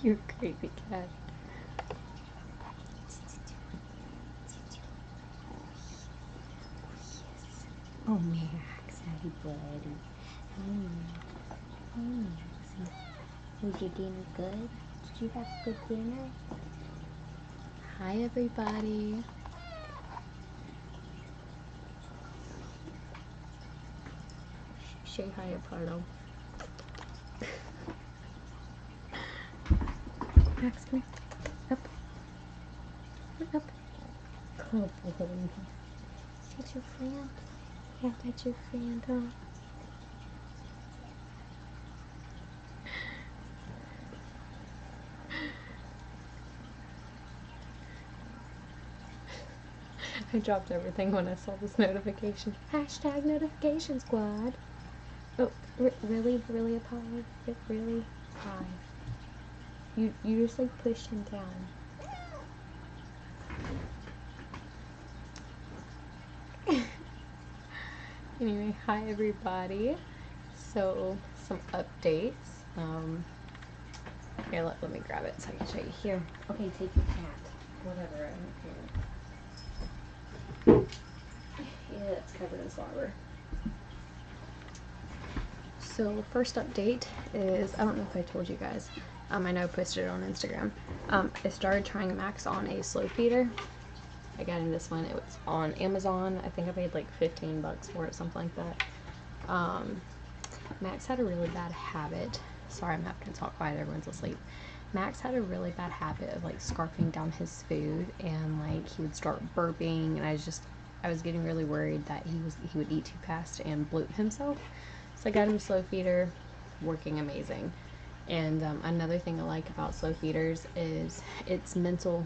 You crazy cat. Oh, Max, happy buddy. Hey, Maxie. Was your dinner good? Did you have a good dinner? Hi, everybody. Say hi, Apollo. Max, come here. Up. Up. Come on. Is that your friend? Yeah, that's your friend, huh? I dropped everything when I saw this notification. Hashtag notification squad. Oh, really? Really, Apollo? Really? Hi. You just like pushed him down. Anyway, hi everybody. So, some updates. Here, let me grab it so I can show you. Here. Okay, take your cat. Whatever, I don't care. Yeah, it's covered in slobber. So, first update is, I don't know if I told you guys, I know I posted it on Instagram. I started trying Max on a slow feeder. I got him this one. It was on Amazon. I think I paid like 15 bucks for it, something like that. Max had a really bad habit. Sorry, I'm having to talk quiet. Everyone's asleep. Max had a really bad habit of like scarfing down his food, and like he would start burping, and I was getting really worried that he would eat too fast and bloat himself. So I got him a slow feeder, working amazing. And another thing I like about slow feeders is it's mental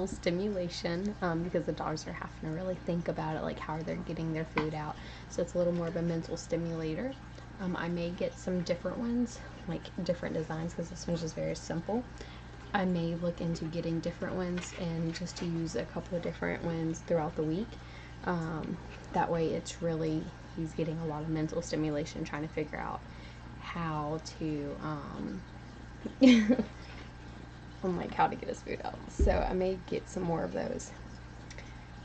stimulation, because the dogs are having to really think about it, like how they're getting their food out. So it's a little more of a mental stimulator. I may get some different ones, like different designs, because this one's just very simple. I may look into getting different ones and just to use a couple of different ones throughout the week. That way he's getting a lot of mental stimulation, trying to figure out how to how to get his food out. So I may get some more of those.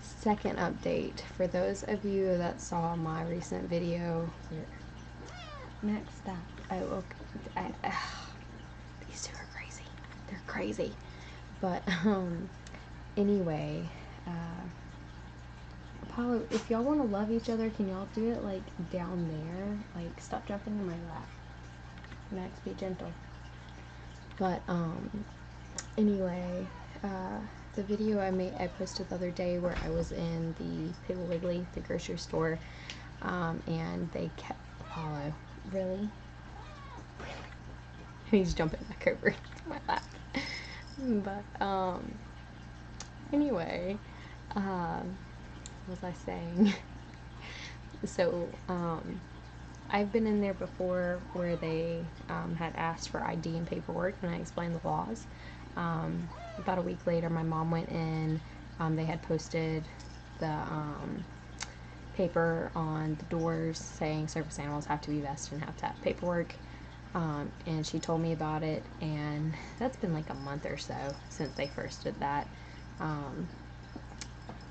Second update, for those of you that saw my recent video, Max, stop. Oh, okay. These two are crazy. They're crazy. But anyway, Apollo, if y'all want to love each other, can y'all do it like down there? Like, stop jumping in my lap. Max, be gentle. But anyway, the video I posted the other day where I was in the Piggly Wiggly, the grocery store, and they kept Apollo. Really? He's jumping back over to my lap. But anyway, what was I saying? So I've been in there before where they had asked for ID and paperwork, and I explained the laws. About a week later, my mom went in. They had posted the paper on the doors saying service animals have to be vested and have to have paperwork. And she told me about it, and that's been like a month or so since they first did that.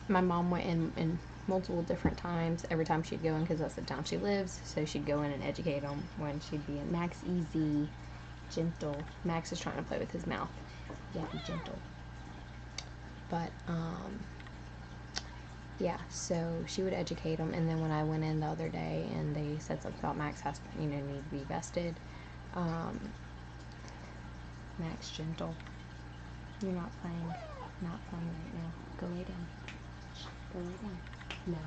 My mom went in multiple different times, every time she'd go in, because that's the town she lives, so she'd go in and educate them when she'd be in. Max, easy, gentle. Max is trying to play with his mouth. Yeah, be gentle. But yeah, so she would educate them, and then when I went in the other day and they said something about Max has to, need to be vested, Max, gentle. You're not playing right now. Go lay down. Go lay down. No,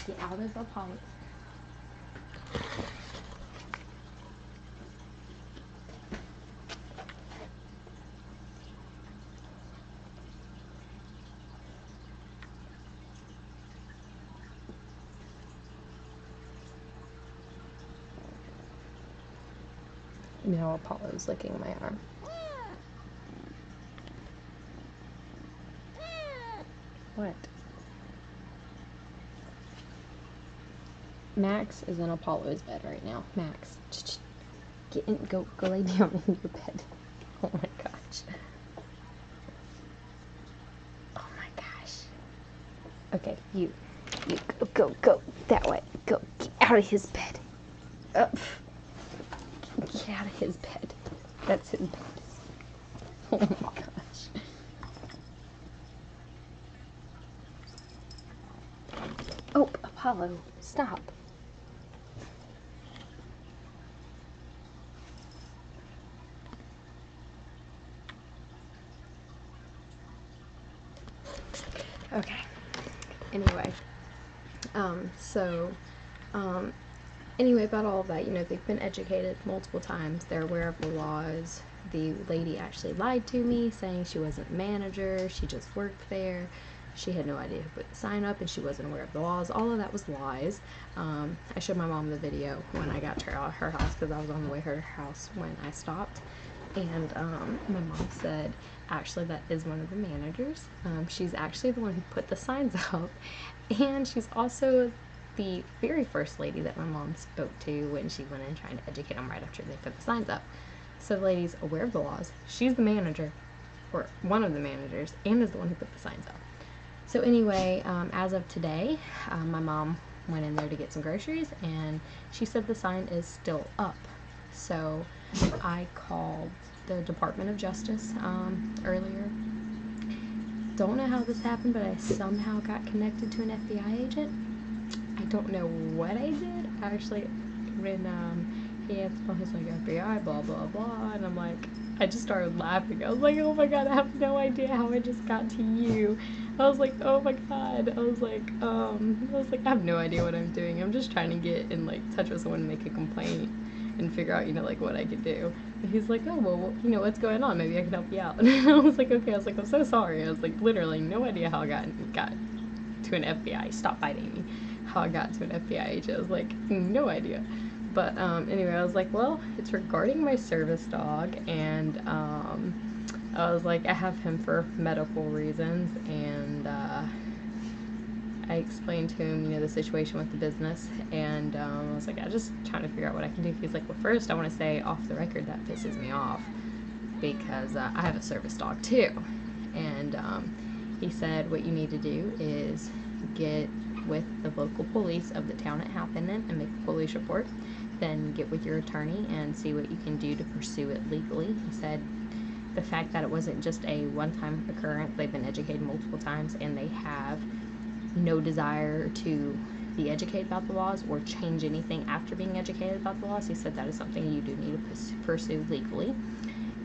get out of Apollo. Now Apollo's licking my arm. What? Max is in Apollo's bed right now. Max, get in, go lay down in your bed. Oh my gosh. Oh my gosh. Okay, you go that way. Go, get out of his bed. Up. Get out of his bed. That's his bed. Oh my gosh. Oh, Apollo, stop. Okay. Anyway. Anyway, about all of that, you know, they've been educated multiple times. They're aware of the laws. The lady actually lied to me, saying she wasn't a manager. She just worked there. She had no idea who put the sign up, and she wasn't aware of the laws. All of that was lies. I showed my mom the video when I got to her house, because I was on the way to her house when I stopped. And my mom said, actually, that is one of the managers. She's actually the one who put the signs up. And she's also the very first lady that my mom spoke to when she went in trying to educate them right after they put the signs up. So the lady's aware of the laws. She's the manager, or one of the managers, and is the one who put the signs up. So anyway, as of today, my mom went in there to get some groceries, and she said the sign is still up. So I called the Department of Justice earlier. Don't know how this happened, but I somehow got connected to an FBI agent. I don't know what I did. Actually, when he answered the phone, he's like, FBI, blah, blah, blah. And I'm like, I just started laughing. I was like, oh my god, I have no idea how I just got to you. I was like, oh my god. I was like, I have no idea what I'm doing. I'm just trying to get in, like, touch with someone and make a complaint and figure out, you know, like, what I could do. And he's like, oh, well, you know, what's going on? Maybe I can help you out. And I was like, okay. I was like, I'm so sorry. I was like, literally no idea how I got to an FBI. Stop biting me. How I got to an FBI agent. I was like, no idea. But anyway, I was like, well, it's regarding my service dog, and I was like, I have him for medical reasons, and I explained to him, you know, the situation with the business, and I was like, I'm just trying to figure out what I can do. He's like, well, first, I want to say off the record that pisses me off, because I have a service dog too, and he said, what you need to do is get with the local police of the town it happened in and make a police report, then get with your attorney and see what you can do to pursue it legally. He said the fact that it wasn't just a one-time occurrence, they've been educated multiple times, and they have no desire to be educated about the laws or change anything after being educated about the laws. He said that is something you do need to pursue legally.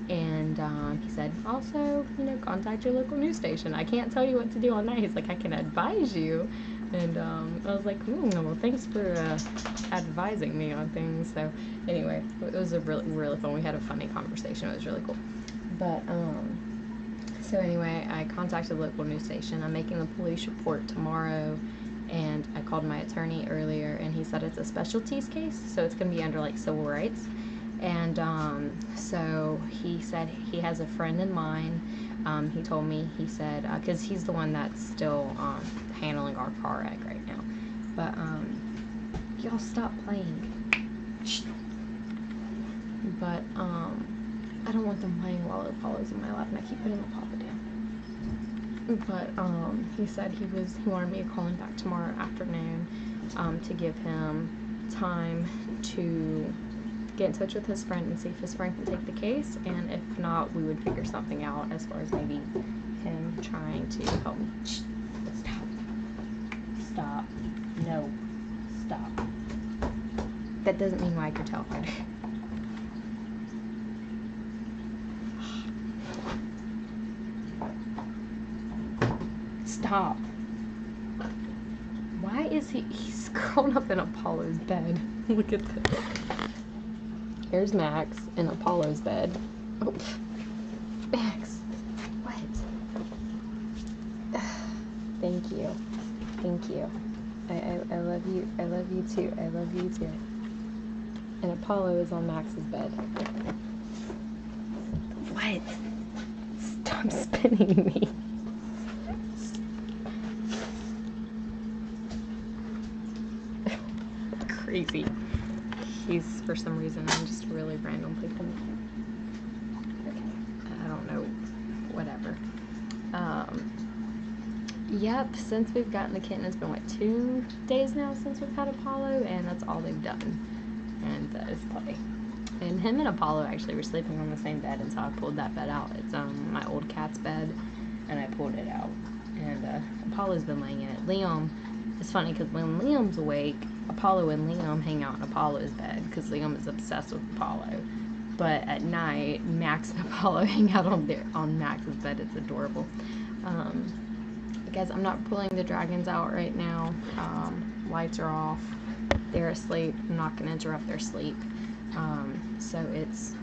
And he said, also, you know, contact your local news station. I can't tell you what to do on that. He's like, I can advise you. And I was like, well, thanks for advising me on things. So anyway, it was a really fun. We had a funny conversation. It was really cool. But so anyway, I contacted the local news station. I'm making the police report tomorrow, and I called my attorney earlier, and he said it's a specialties case, so it's going to be under, like, civil rights. And so he said he has a friend in mind. He told me, he said, because he's the one that's still handling our car wreck right now. But y'all stop playing. Shh. But I don't want them playing while Apollo's in my lap, and I keep putting Apollo down. But he said he wanted me to call him back tomorrow afternoon to give him time to get in touch with his friend and see if his friend can take the case, and if not, we would figure something out as far as maybe him trying to help me. Shh. Stop. No. Stop. That doesn't mean wag your tail, Fred. Stop. Why is he's curled up in Apollo's bed? Look at this. Here's Max in Apollo's bed. Oh, Max. What? Thank you. Thank you. I love you. I love you too. I love you too. And Apollo is on Max's bed. What? Stop spinning me. crazy. He's, for some reason, I'm just really random people. I don't know, whatever. Yep, since we've gotten the kitten, it's been, what, 2 days now since we've had Apollo, and that's all they've done, and that is play. And him and Apollo actually were sleeping on the same bed, and so I pulled that bed out. It's my old cat's bed, and I pulled it out, and Apollo's been laying in it. Liam, it's funny, because when Liam's awake, Apollo and Liam hang out in Apollo's bed, because Liam is obsessed with Apollo. But at night, Max and Apollo hang out on Max's bed. It's adorable. Guys, I'm not pulling the dragons out right now. Lights are off. They're asleep. I'm not going to interrupt their sleep. So it's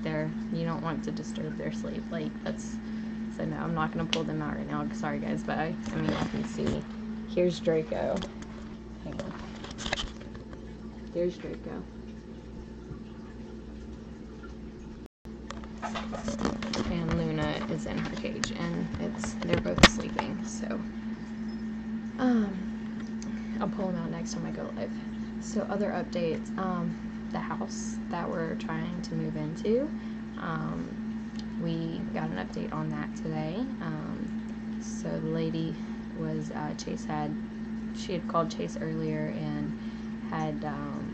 there. You don't want to disturb their sleep. Like, that's, so no, I'm not going to pull them out right now. Sorry, guys, but I mean, I can see. Here's Draco. Hang on. There's Draco. And Luna is in her cage, and they're both sleeping, so I'll pull them out next time I go live. So other updates, the house that we're trying to move into, we got an update on that today. So the lady was, she had called Chase earlier and had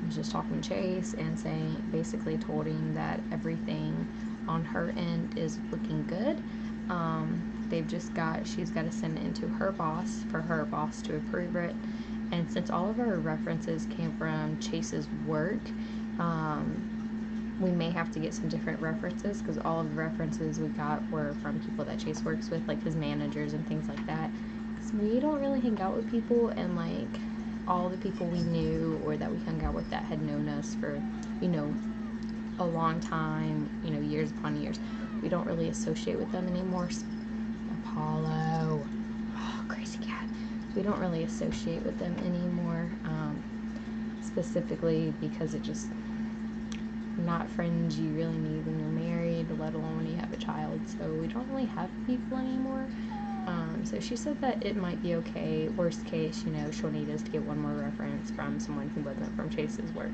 was just talking to Chase and basically told him that everything on her end is looking good. She's got to send it into her boss for her boss to approve it. And since all of our references came from Chase's work, we may have to get some different references, because all of the references we got were from people that Chase works with, like his managers and things like that. Because we don't really hang out with people, and like all the people we knew or that we hung out with that had known us for, a long time, years upon years, we don't really associate with them anymore. Apollo, oh, crazy cat. We don't really associate with them anymore, specifically because it just, not friends you really need when you're married, let alone when you have a child. So we don't really have people anymore. So she said that it might be okay. Worst case, she'll need us to get one more reference from someone who wasn't from Chase's work.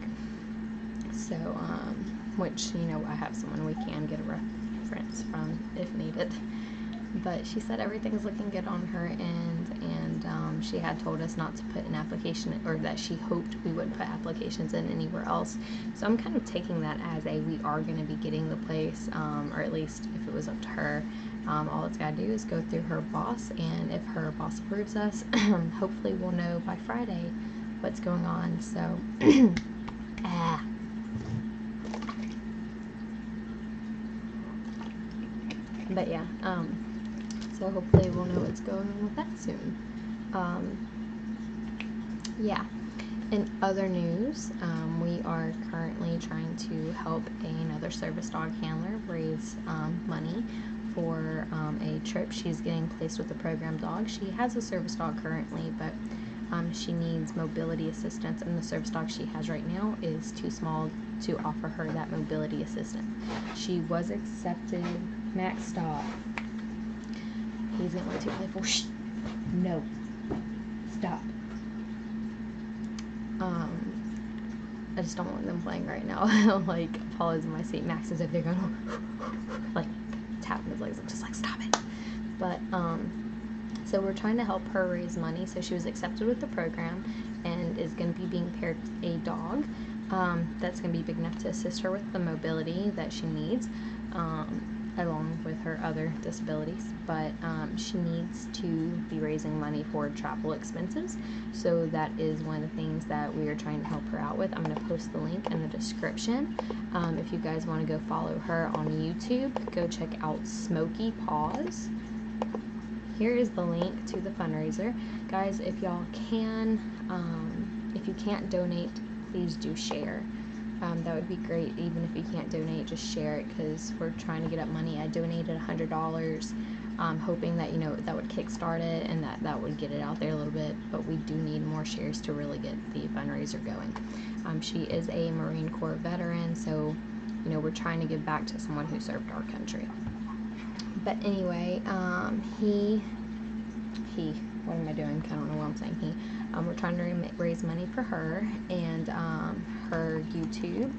So, which, I have someone we can get a reference from if needed. But she said everything's looking good on her end, and she had told us not to put an application, or that she hoped we wouldn't put applications in anywhere else. So I'm kind of taking that as we are going to be getting the place, or at least if it was up to her. All it's got to do is go through her boss, and if her boss approves us, hopefully we'll know by Friday what's going on. So, but yeah, so hopefully we'll know what's going on with that soon. Yeah. In other news, we are currently trying to help another service dog handler raise money for a trip. She's getting placed with a program dog. She has a service dog currently, but she needs mobility assistance, and the service dog she has right now is too small to offer her that mobility assistance. She was accepted. Max, stop. He's getting way too playful. Shh. No. Stop. I just don't want them playing right now. Like, Apollo's in my seat. Max is over there going, like, tapping his legs. I'm just like, stop it. But, so we're trying to help her raise money. So she was accepted with the program and is going to be being paired with a dog that's going to be big enough to assist her with the mobility that she needs, along with her other disabilities. But she needs to be raising money for travel expenses. So that is one of the things that we are trying to help her out with. I'm going to post the link in the description. If you guys want to go follow her on YouTube, go check out Smoky Paws. Here is the link to the fundraiser. Guys, if y'all can, if you can't donate, please do share. That would be great. Even if you can't donate, just share it, because we're trying to get up money. I donated $100, hoping that, that would kickstart it and that would get it out there a little bit, but we do need more shares to really get the fundraiser going. She is a Marine Corps veteran, so, we're trying to give back to someone who served our country. But anyway, he what am I doing? I don't know what I'm saying. We're trying to raise money for her, and her YouTube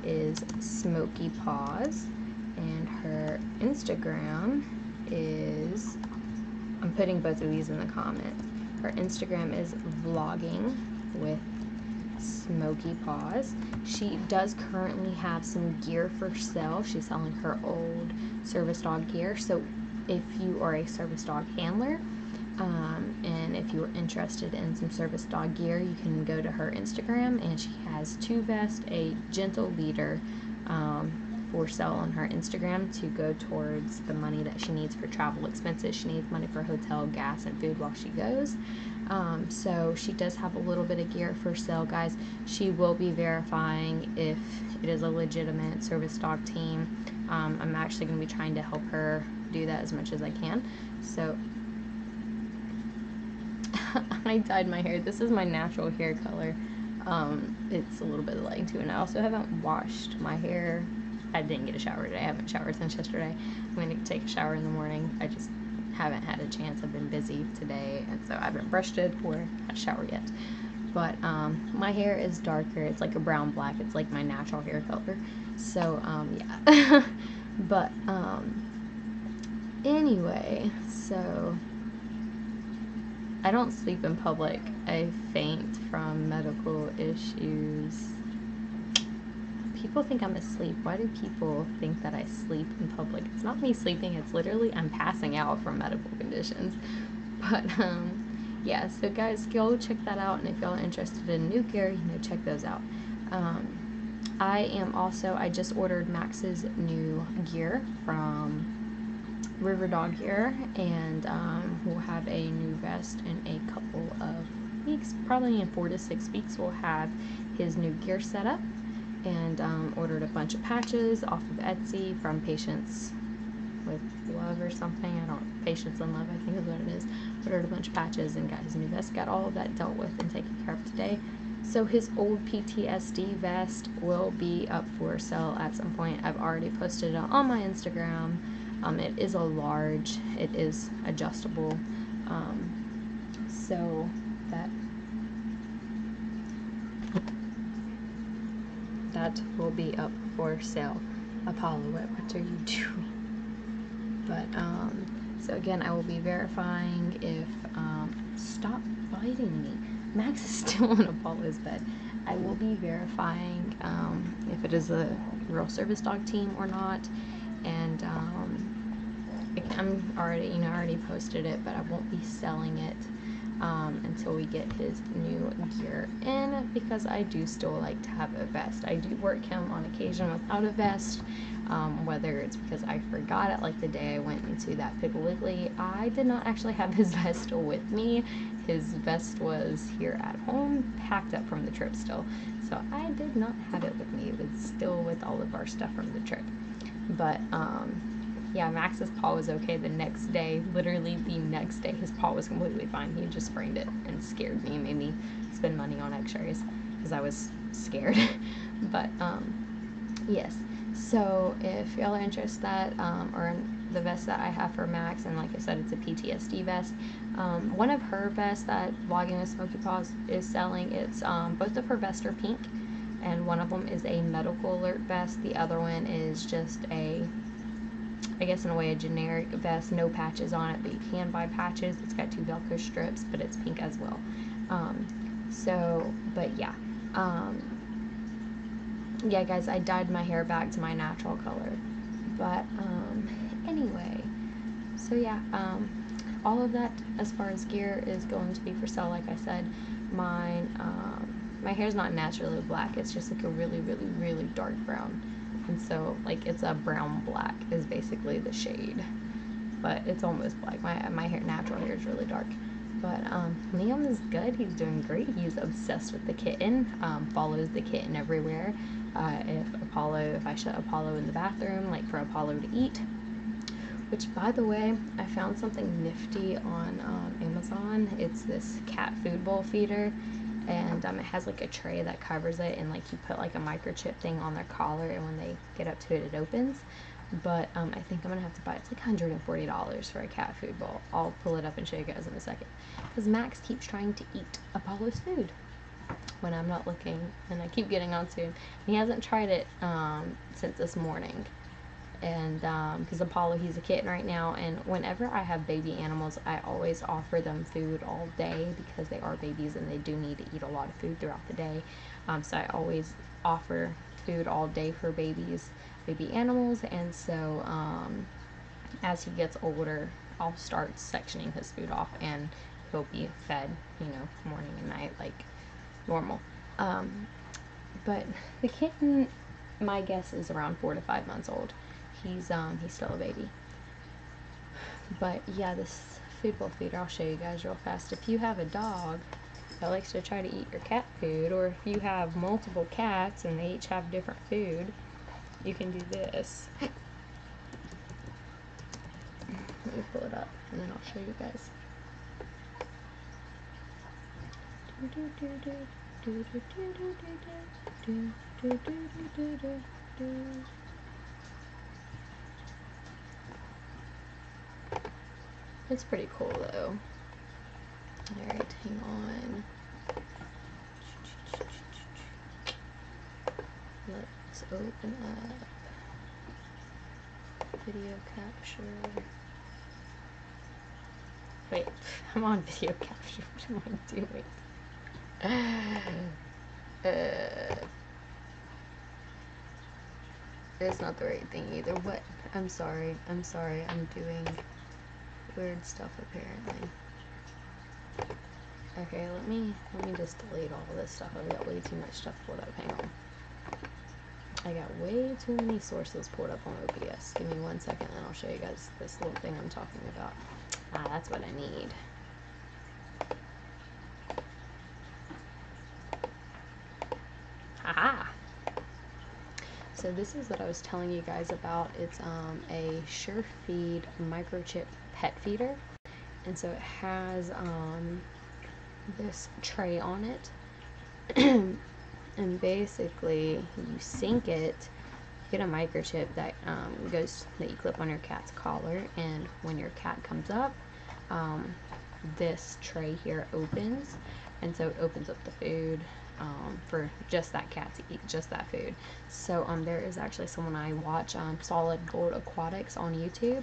is Smoky Paws, and her Instagram is, I'm putting both of these in the comments. Her Instagram is vlogging with Smoky Paws. She does currently have some gear for sale. She's selling her old service dog gear. So if you are a service dog handler, and if you're interested in some service dog gear, you can go to her Instagram, and she has 2 vests, a gentle leader, for sale on her Instagram to go towards the money that she needs for travel expenses. She needs money for hotel, gas, and food while she goes. So she does have a little bit of gear for sale, guys. She will be verifying if it is a legitimate service dog team. I'm actually going to be trying to help her do that as much as I can. So I dyed my hair. This is my natural hair color. It's a little bit light too, and I also haven't washed my hair. I didn't get a shower today. I haven't showered since yesterday. I'm going to take a shower in the morning. I just haven't had a chance. I've been busy today, and so I haven't brushed it or had a shower yet. But my hair is darker. It's like a brown black. It's like my natural hair color. So yeah. But anyway, so I don't sleep in public. I faint from medical issues. People think I'm asleep. Why do people think that I sleep in public? It's not me sleeping. It's literally I'm passing out from medical conditions. But yeah, so guys, go check that out. And if y'all are interested in new gear, check those out. I just ordered Max's new gear from River Dog Gear, and we'll have a new vest in a couple of weeks. Probably in 4 to 6 weeks we'll have his new gear set up, and ordered a bunch of patches off of Etsy from Patience with Love or something. Patience and Love, I think is what it is. Ordered a bunch of patches and got his new vest. Got all of that dealt with and taken care of today. So his old PTSD vest will be up for sale at some point. I've already posted it on my Instagram. It is a large. It is adjustable. So that will be up for sale. Apollo, what are you doing? But so again, I will be verifying if stop biting me. Max is still on Apollo's bed. I will be verifying if it is a real service dog team or not, and I'm already, I already posted it, but I won't be selling it until we get his new gear in, because I do still like to have a vest. I do work him on occasion without a vest, whether it's because I forgot it, like the day I went into that Piggly Wiggly. I did not actually have his vest with me. His vest was here at home, packed up from the trip still, so I did not have it with me. It was still with all of our stuff from the trip. But yeah, Max's paw was okay the next day. Literally the next day, his paw was completely fine. He just sprained it and scared me and made me spend money on x-rays because I was scared. But yes, so if y'all are interested in that, or in the vest that I have for Max, and like I said, it's a PTSD vest. One of her vests that Vlogging with Smoky Paws is selling, it's both of her vests are pink, and one of them is a medical alert vest. The other one is just a, I guess in a way, a generic vest, no patches on it, but you can buy patches. It's got 2 Velcro strips, but it's pink as well. But yeah. Yeah, guys, I dyed my hair back to my natural color. But anyway, so yeah, all of that as far as gear is going to be for sale. Like I said, mine, my hair's not naturally black. It's just like a really, really, really dark brown. And so, like, it's a brown black is basically the shade, but it's almost black. My hair, natural hair, is really dark. But Liam is good. He's doing great. He's obsessed with the kitten. Follows the kitten everywhere. If I shut Apollo in the bathroom, like for Apollo to eat. Which, by the way, I found something nifty on Amazon. It's this cat food bowl feeder. And it has like a tray that covers it, and like you put like a microchip thing on their collar, and when they get up to it, it opens. but I think I'm gonna have to buy, it's like $140 for a cat food bowl. I'll pull it up and show you guys in a second, because Max keeps trying to eat Apollo's food when I'm not looking, and I keep getting onto him. He hasn't tried it since this morning, and because Apollo, he's a kitten right now, and whenever I have baby animals, I always offer them food all day because they are babies and they do need to eat a lot of food throughout the day. So I always offer food all day for baby animals, and so as he gets older, I'll start sectioning his food off, and he'll be fed, you know, morning and night like normal. But the kitten, my guess is around 4 to 5 months old. He's still a baby. But yeah, this food bowl feeder, I'll show you guys real fast. If you have a dog that likes to try to eat your cat food, or if you have multiple cats and they each have different food, you can do this. Let me pull it up and then I'll show you guys. It's pretty cool though. Alright, hang on. Let's open up video capture. Wait, I'm on video capture. What am I doing? It's not the right thing either. What? I'm sorry. I'm doing weird stuff apparently. Okay, let me just delete all of this stuff. I've got way too much stuff pulled up. Hang on. I got way too many sources pulled up on OBS. Give me 1 second and I'll show you guys this little thing I'm talking about. That's what I need. Haha! So this is what I was telling you guys about. It's a SureFeed microchip pet feeder. And so it has this tray on it. And basically you sync it, get a microchip that that you clip on your cat's collar, and when your cat comes up, this tray here opens, and so it opens up the food for just that cat to eat just that food. So there is actually someone I watch, Solid Gold Aquatics on YouTube.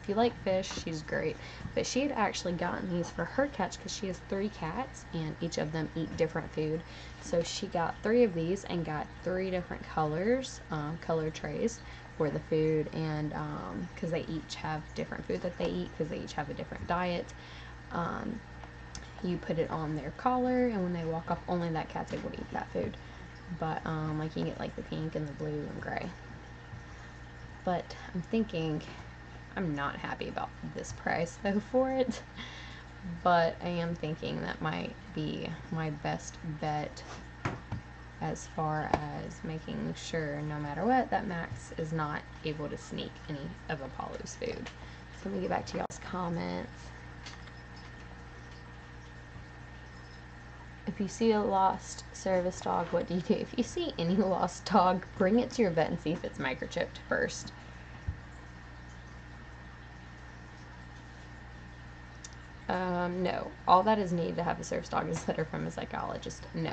If you like fish, she's great. But she had actually gotten these for her cats because she has 3 cats and each of them eat different food. So she got 3 of these and got 3 different colors, color trays for the food, and because they each have different food that they eat because they each have a different diet. You put it on their collar, and when they walk up, only that cat's able to eat that food. But like you can get like the pink and the blue and gray. But I'm thinking, I'm not happy about this price though for it, but I am thinking that might be my best bet as far as making sure, no matter what, that Max is not able to sneak any of Apollo's food. So let me get back to y'all's comments. If you see a lost service dog, what do you do? If you see any lost dog, bring it to your vet and see if it's microchipped first. No. All that is needed to have a service dog is letter from a psychologist. No.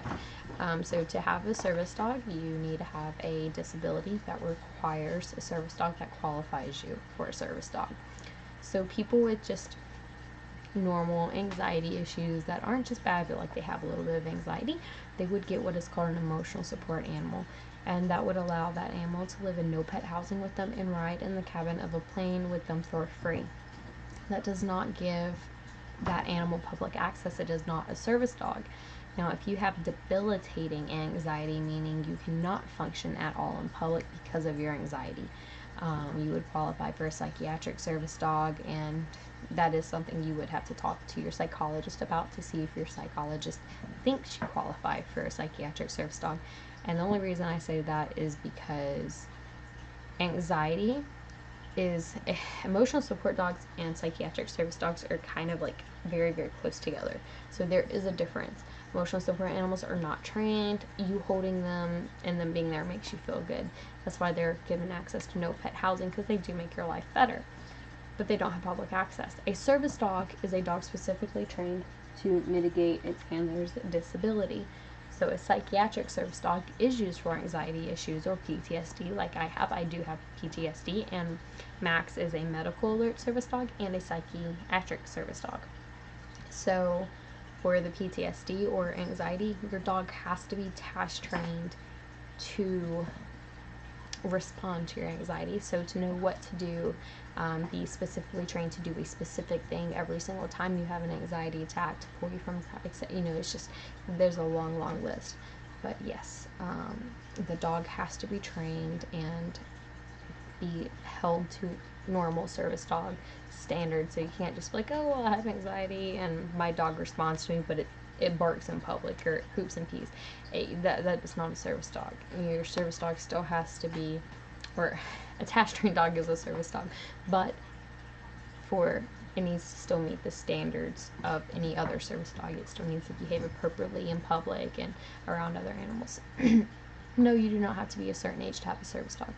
So to have a service dog, you need to have a disability that requires a service dog that qualifies you for a service dog. So people with just normal anxiety issues that aren't just bad, but like they have a little bit of anxiety, they would get what is called an emotional support animal. And that would allow that animal to live in no pet housing with them and ride in the cabin of a plane with them for free. That does not give that animal public access. It is not a service dog. Now, if you have debilitating anxiety, meaning you cannot function at all in public because of your anxiety, you would qualify for a psychiatric service dog, and that is something you would have to talk to your psychologist about to see if your psychologist thinks you qualify for a psychiatric service dog. And the only reason I say that is because anxiety is, emotional support dogs and psychiatric service dogs are kind of like very, very close together. So there is a difference. emotional support animals are not trained, you holding them and them being there makes you feel good. That's why they're given access to no pet housing, because they do make your life better. But they don't have public access. A service dog is a dog specifically trained to mitigate its handler's disability. So a psychiatric service dog is used for anxiety issues or PTSD, like I have. I do have PTSD, and Max is a medical alert service dog and a psychiatric service dog. So for the PTSD or anxiety, your dog has to be task trained to respond to your anxiety. So to know what to do, be specifically trained to do a specific thing every single time you have an anxiety attack to pull you from, it's just, there's a long list. But yes, the dog has to be trained and be held to normal service dog standards. So you can't just be like, oh, well, I have anxiety and my dog responds to me, but it barks in public or it poops and pees. That is not a service dog. Your service dog still has to be, or a task trained dog is a service dog, but it needs to still meet the standards of any other service dog. It still needs to behave appropriately in public and around other animals. No, you do not have to be a certain age to have a service dog.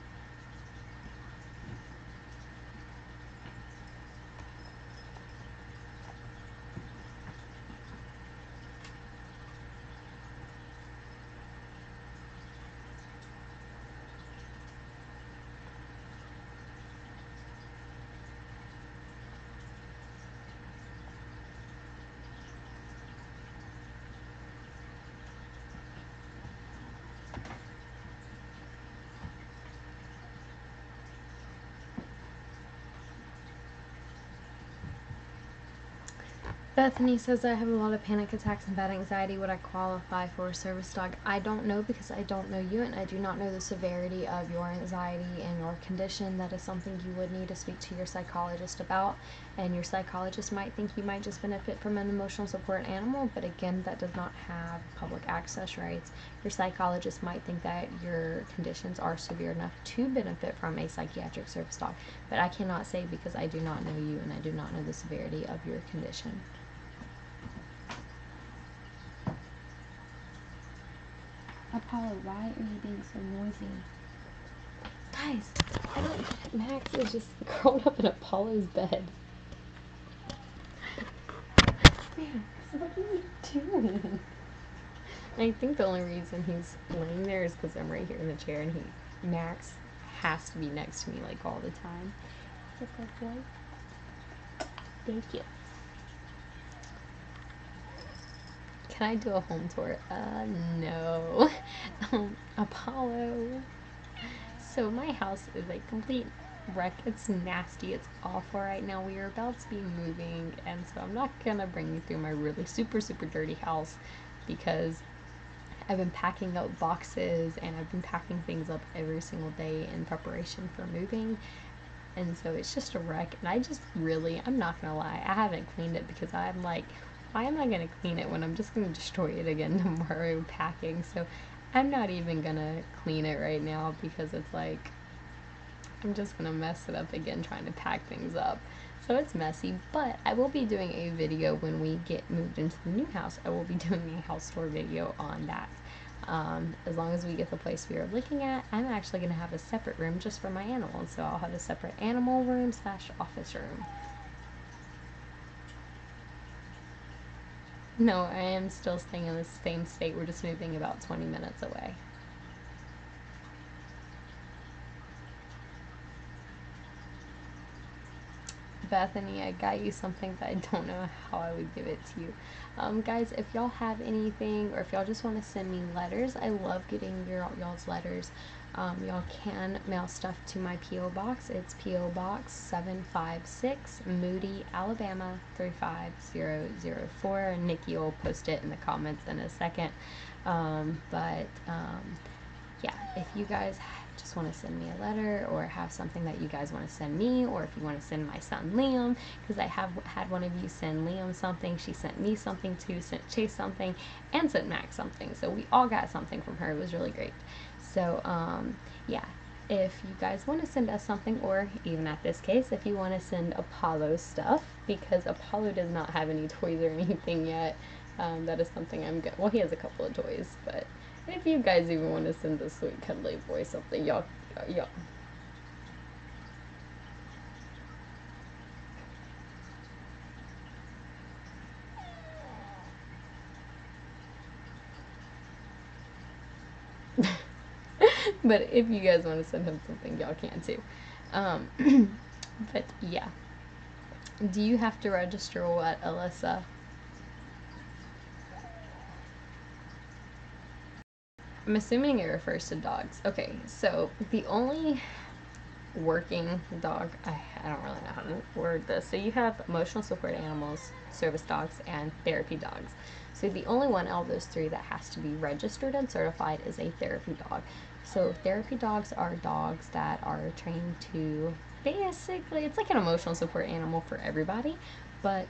Bethany says, I have a lot of panic attacks and bad anxiety. Would I qualify for a service dog? I don't know, because I don't know you and I do not know the severity of your anxiety and your condition. That is something you would need to speak to your psychologist about, and your psychologist might think you might just benefit from an emotional support animal, but again, that does not have public access rights. Your psychologist might think that your conditions are severe enough to benefit from a psychiatric service dog, but I cannot say, because I do not know you and I do not know the severity of your condition. Apollo, why are you being so noisy? Guys, Max is just curled up in Apollo's bed. Max, what are you doing? I think the only reason he's laying there is because I'm right here in the chair, and Max has to be next to me like all the time. Is that boy? Thank you. Can I do a home tour? No. Apollo. So my house is a complete wreck. It's nasty. It's awful right now. We are about to be moving, and so I'm not gonna bring you through my really super dirty house, because I've been packing up boxes and I've been packing things up every single day in preparation for moving. And so it's just a wreck, and I'm not gonna lie, I haven't cleaned it because I'm like, why am I gonna clean it when I'm just gonna destroy it again tomorrow packing? So I'm not even gonna clean it right now, because it's like, I'm just gonna mess it up again trying to pack things up. So it's messy, but I will be doing a video when we get moved into the new house. I will be doing a house tour video on that. As long as we get the place we are looking at, I'm actually going to have a separate room just for my animals. So I'll have a separate animal room / office room. No, I am still staying in the same state. We're just moving about 20 minutes away. Bethany, I got you something, but I don't know how I would give it to you. Guys, if y'all have anything, or if y'all just want to send me letters, I love getting y'all's letters. Y'all can mail stuff to my P.O. Box. It's P.O. Box 756, Moody, Alabama 35004. Nikki will post it in the comments in a second. Yeah, if you guys just want to send me a letter, or have something that you guys want to send me, or if you want to send my son Liam, because I have had one of you send Liam something, she sent me something too, sent Chase something, and sent Max something, so we all got something from her. It was really great. So yeah, if you guys want to send us something, or even at this case, if you want to send Apollo stuff, because Apollo does not have any toys or anything yet. That is something I'm good. Well, he has a couple of toys, but if you guys even want to send the sweet cuddly boy something, y'all. But if you guys want to send him something, y'all can too. But yeah. Do you have to register what, Alyssa? I'm assuming it refers to dogs. Okay, so the only working dog, I don't really know how to word this. So you have emotional support animals, service dogs, and therapy dogs. So the only one out of those three that has to be registered and certified is a therapy dog. So therapy dogs are dogs that are trained to basically, it's like an emotional support animal for everybody, but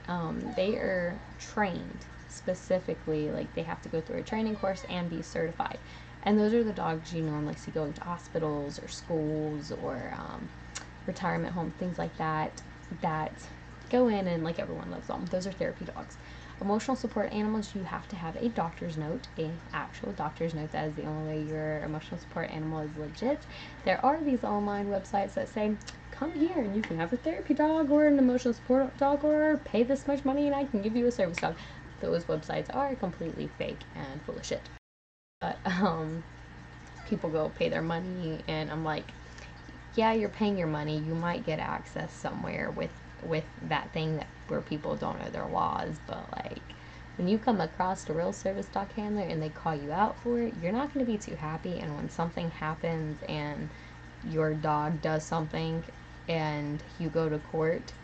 they are trained specifically, like they have to go through a training course and be certified. And those are the dogs you normally see going to hospitals or schools or retirement homes, things like that, that go in and like everyone loves them. Those are therapy dogs. Emotional support animals, you have to have a doctor's note, a actual doctor's note. That is the only way your emotional support animal is legit. There are these online websites that say, come here and you can have a therapy dog or an emotional support dog, or pay this much money and I can give you a service dog. Those websites are completely fake and full of shit. But people go pay their money, and I'm like, yeah, you're paying your money. You might get access somewhere with that thing that where people don't know their laws, but like when you come across a real service dog handler and they call you out for it, you're not going to be too happy. And when something happens and your dog does something and you go to court,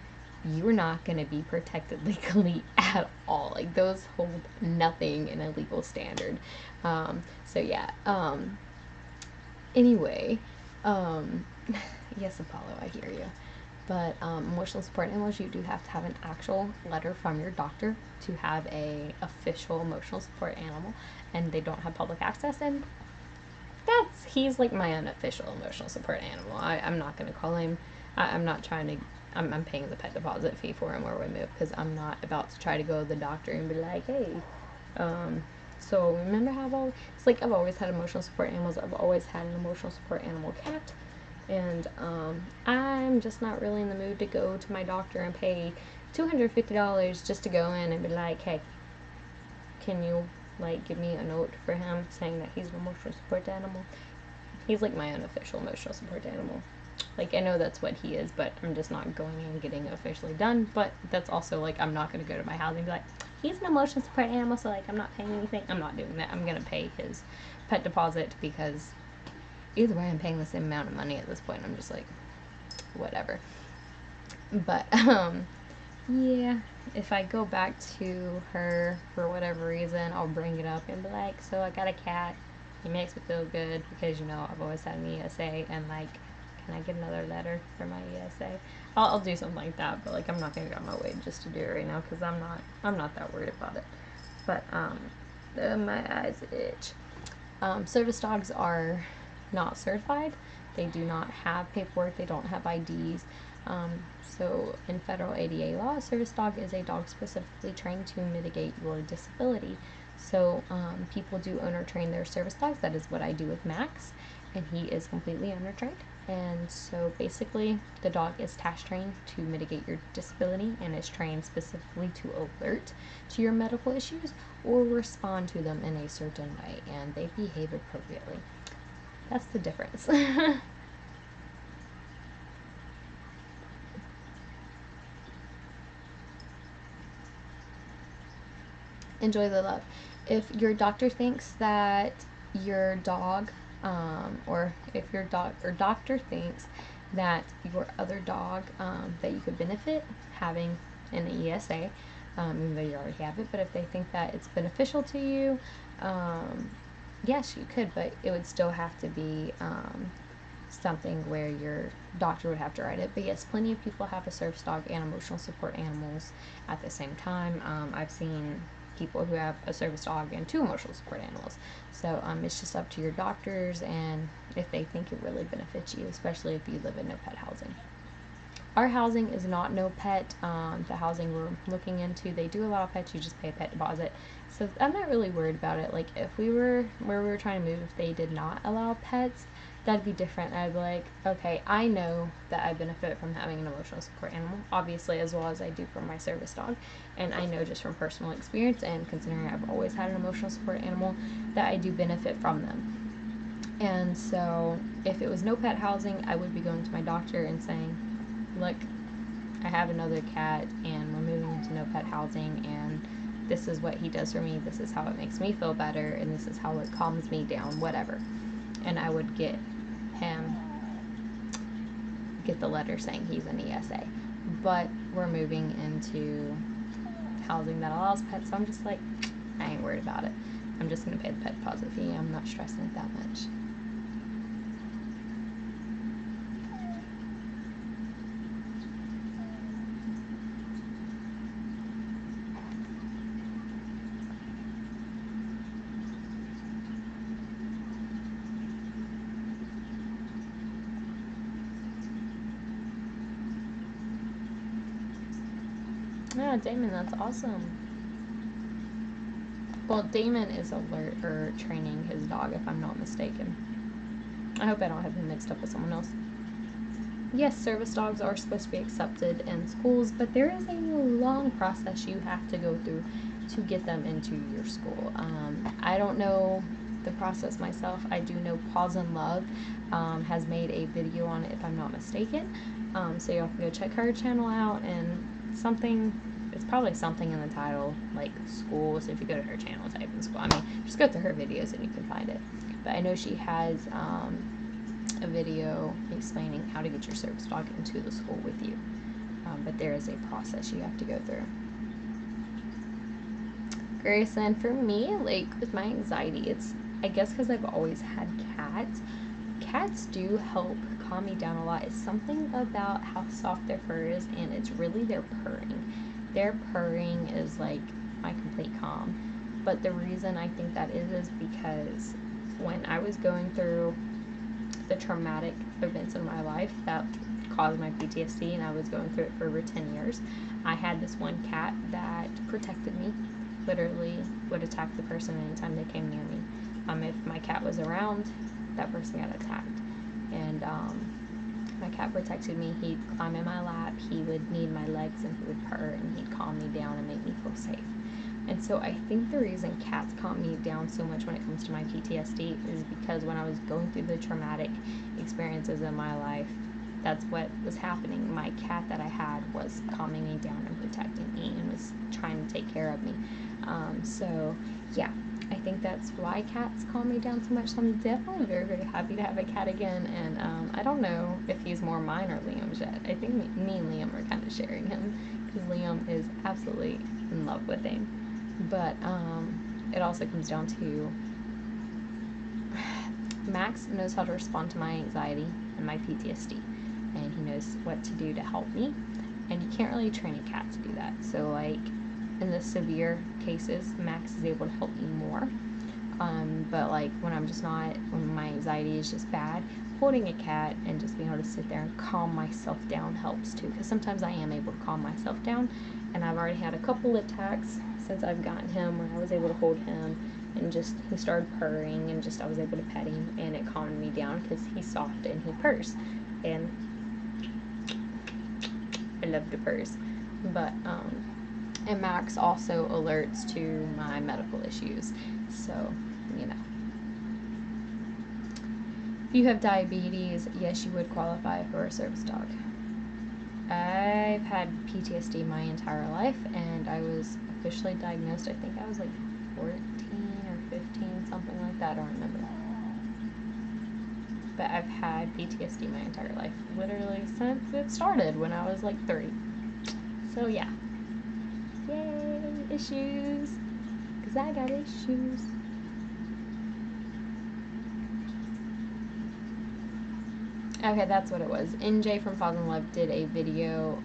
you're not going to be protected legally at all. Like, those hold nothing in a legal standard. So yeah. Anyway, yes, Apollo, I hear you. But emotional support animals, you do have to have an actual letter from your doctor to have a official emotional support animal, and they don't have public access. And he's like my unofficial emotional support animal. I'm not gonna call him. I'm not trying to. I'm paying the pet deposit fee for him where we move, because I'm not about to try to go to the doctor and be like, hey. So remember how I've always had emotional support animals. I've always had an emotional support animal cat, and I'm just not really in the mood to go to my doctor and pay $250 just to go in and be like, hey, can you like give me a note for him saying that he's an emotional support animal? He's like my unofficial emotional support animal. Like, I know that's what he is, but I'm just not going and getting it officially done. But that's also like, I'm not going to go to my house and be like, he's an emotional support animal, so like I'm not paying anything. I'm not doing that. I'm going to pay his pet deposit, because either way I'm paying the same amount of money at this point. I'm just like, whatever. But yeah, if I go back to her for whatever reason, I'll bring it up and be like, so I got a cat. He makes me feel good because, you know, I've always had an ESA, and like, can I get another letter for my ESA? I'll do something like that, but like, I'm not gonna go on my way just to do it right now, because I'm not that worried about it. But my eyes itch. Service dogs are not certified. They do not have paperwork. They don't have IDs. So in federal ADA law, a service dog is a dog specifically trained to mitigate your disability. So people do owner train their service dogs. That is what I do with Max, and he is completely owner trained. And so basically the dog is task trained to mitigate your disability, and is trained specifically to alert to your medical issues or respond to them in a certain way, and they behave appropriately. That's the difference. Enjoy the love. If your doctor thinks that your dog, or if your dog or doctor thinks that your other dog, that you could benefit having an ESA, even though you already have it, but if they think that it's beneficial to you, yes, you could, but it would still have to be something where your doctor would have to write it. But yes, plenty of people have a service dog and emotional support animals at the same time. I've seen people who have a service dog and 2 emotional support animals. So it's just up to your doctors and if they think it really benefits you, especially if you live in no pet housing. Our housing is not no pet. The housing we're looking into, they do allow pets. You just pay a pet deposit. So I'm not really worried about it. Like if we were where we were trying to move, if they did not allow pets, that'd be different. I'd be like, okay, I know that I benefit from having an emotional support animal, obviously, as well as I do from my service dog. And I know just from personal experience and considering I've always had an emotional support animal that I do benefit from them. And so if it was no pet housing, I would be going to my doctor and saying, look, I have another cat and we're moving into no pet housing and this is what he does for me, this is how it makes me feel better, and this is how it calms me down, whatever. And I would get the letter saying he's an ESA. But we're moving into housing that allows pets, so I'm just like, I ain't worried about it. I'm just going to pay the pet deposit fee. I'm not stressing it that much. Yeah, Damon, that's awesome. Well, Damon is training his dog, if I'm not mistaken. I hope I don't have him mixed up with someone else. Yes, service dogs are supposed to be accepted in schools, but there is a long process you have to go through to get them into your school. I don't know the process myself. I do know Paws and Love has made a video on it, if I'm not mistaken. So y'all can go check her channel out, and it's probably something in the title, like school. So if you go to her channel, type in school. I mean, just go through her videos and you can find it. But I know she has a video explaining how to get your service dog into the school with you. But there is a process you have to go through. Grayson, for me, like with my anxiety, it's, I guess because I've always had cats. Cats do help calm me down a lot. It's something about how soft their fur is, and it's really their purring. Their purring is like my complete calm. But the reason I think that is because when I was going through the traumatic events in my life that caused my PTSD, and I was going through it for over 10 years, I had this one cat that protected me. Literally would attack the person anytime they came near me. If my cat was around, that person got attacked. And my cat protected me. He'd climb in my lap, he would knead my legs, and he would purr, and he'd calm me down and make me feel safe. And so I think the reason cats calm me down so much when it comes to my PTSD is because when I was going through the traumatic experiences in my life, that's what was happening. My cat that I had was calming me down and protecting me and was trying to take care of me. So yeah, I think that's why cats calm me down so much. So I'm definitely very, very happy to have a cat again. And I don't know if he's more mine or Liam's yet. I think me and Liam are kind of sharing him because Liam is absolutely in love with him. But it also comes down to Max knows how to respond to my anxiety and my PTSD, and he knows what to do to help me, and you can't really train a cat to do that. So like in the severe cases, Max is able to help me more, but like when my anxiety is just bad, holding a cat and just being able to sit there and calm myself down helps too, because sometimes I am able to calm myself down, and I've already had a couple attacks since I've gotten him where I was able to hold him and just he started purring, and just I was able to pet him, and it calmed me down because he's soft and he purrs, and I love to purrs. But and Max also alerts to my medical issues, so you know, if you have diabetes, yes, you would qualify for a service dog. I've had PTSD my entire life, and I was officially diagnosed, I think I was like 14 or 15, something like that, I don't remember. But I've had PTSD my entire life, literally since it started when I was like 3. So yeah. Yay, issues, because I got issues. Okay, that's what it was. NJ from Paws and Love did a video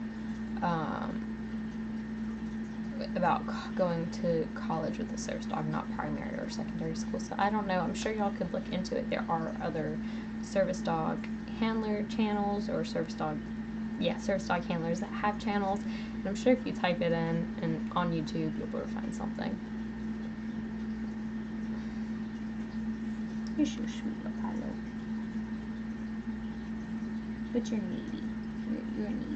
about going to college with a service dog, not primary or secondary school. So I don't know. I'm sure y'all could look into it. There are other service dog handler channels or service dog handlers that have channels. And I'm sure if you type it in and on YouTube, you'll be able to find something. You're so sweet, Apollo. But you're needy. You're needy.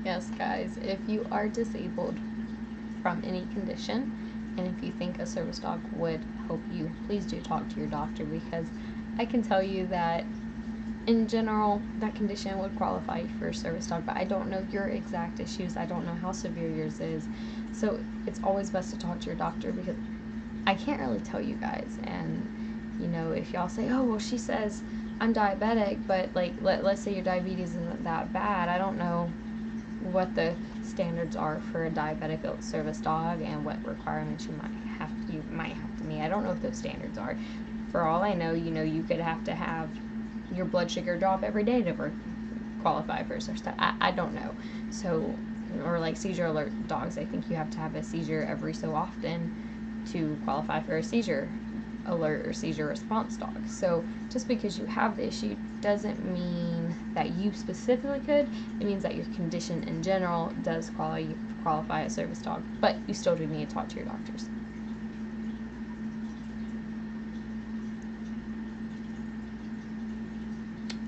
Yes, guys, if you are disabled from any condition, and if you think a service dog would help you, please do talk to your doctor, because I can tell you that in general that condition would qualify you for a service dog, but I don't know your exact issues. I don't know how severe yours is, so it's always best to talk to your doctor, because I can't really tell you guys. And you know, if y'all say, oh well, she says I'm diabetic, but like let's say your diabetes isn't that bad, I don't know what the standards are for a diabetic service dog and what requirements you might have to meet. I don't know what those standards are. For all I know, you know, you could have to have your blood sugar drop every day to qualify for a service dog. I don't know. So, or like seizure alert dogs, I think you have to have a seizure every so often to qualify for a seizure alert or seizure response dog. So just because you have the issue doesn't mean that you specifically could. It means that your condition in general does qualify as service dog, but you still do need to talk to your doctors.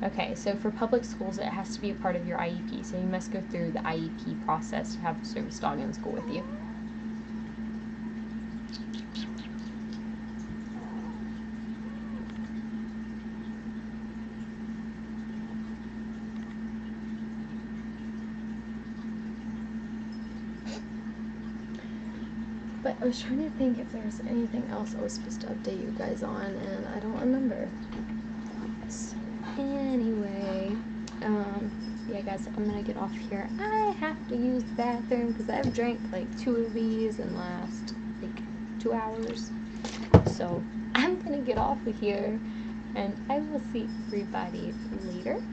Okay, so for public schools, it has to be a part of your IEP, so you must go through the IEP process to have a service dog in school with you. But I was trying to think if there was anything else I was supposed to update you guys on, and I don't remember. So anyway, yeah guys, I'm gonna get off here. I have to use the bathroom because I've drank like 2 of these in the last like 2 hours. So I'm gonna get off of here, and I will see everybody later.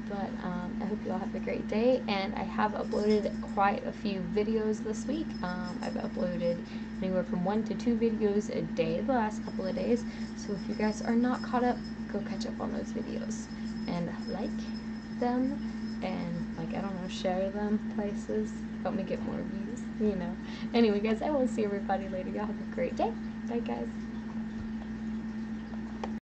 But I hope you all have a great day, and I have uploaded quite a few videos this week. I've uploaded anywhere from 1 to 2 videos a day the last couple of days, so if you guys are not caught up, go catch up on those videos and like them, and like, I don't know, share them places, help me get more views, you know. Anyway guys, I will see everybody later. Y'all have a great day. Bye guys.